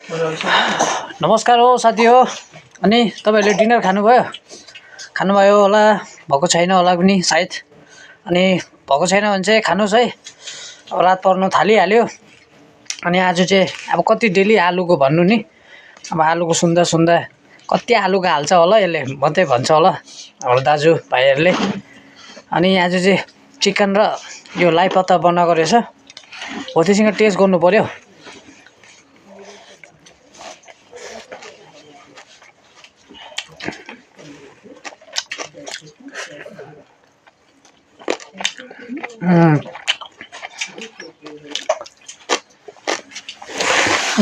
नमस्कार हो साथी हो। अनि तपाईहरुले डिनर खानुभयो होला, भएको छैन होला पनि सायद। अनि भएको छैन भने चाहिँ खानुस् है, अब रात पर्नु थालिहाल्यो। अनि आज चाहिँ अब कति डेली आलुको भन्नु नि, अब आलुको सुन्दा कति आलुको हाल्छ होला यसले मात्रै भन्छ होला हाम्रो दाजु भाइहरुले। अनि आज चाहिँ चिकन र यो लाई पत्ता बनाएको रहेछ, हो त्यससँग टेस्ट गर्नु पर्यो।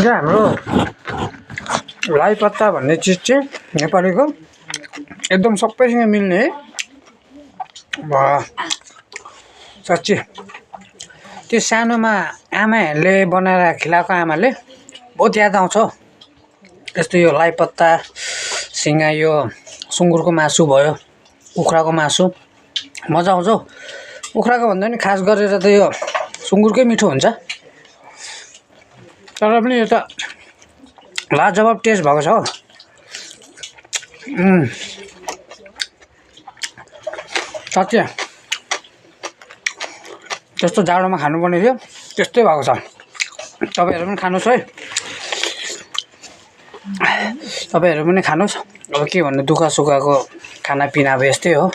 हाम्रो लाई पत्ता भन्ने चिज चाहिँ नेपालीको एकदम सबैसँग मिल्ने है। साँच्चै त्यो सानोमा आमाहरूले बनाएर खिलाएको आमाले बहुत याद आउँछ। यस्तो यो लाई पत्ता सँग यो सुँगुरको मासु भयो, कुखुराको मासु मजा आउँछ। कुखुराको भन्दा पनि खास गरेर त यो सुँगुरकै मिठो हुन्छ। तर पनि यो त लाजवाब टेस्ट भएको छ हो। साँच्चै जस्तो जाडोमा खानुपर्ने थियो त्यस्तै भएको छ। तपाईहरु पनि खानुस् है, तपाईहरु पनि खानुस्। अब के भन्नु, दुःख सुखको खानापिना अब यस्तै हो,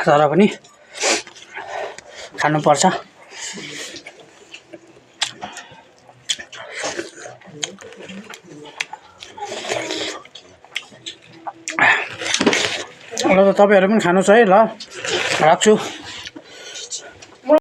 तर पनि खानुपर्छ। ल तपाईहरु पनि खानुस् है। ल राख्छु।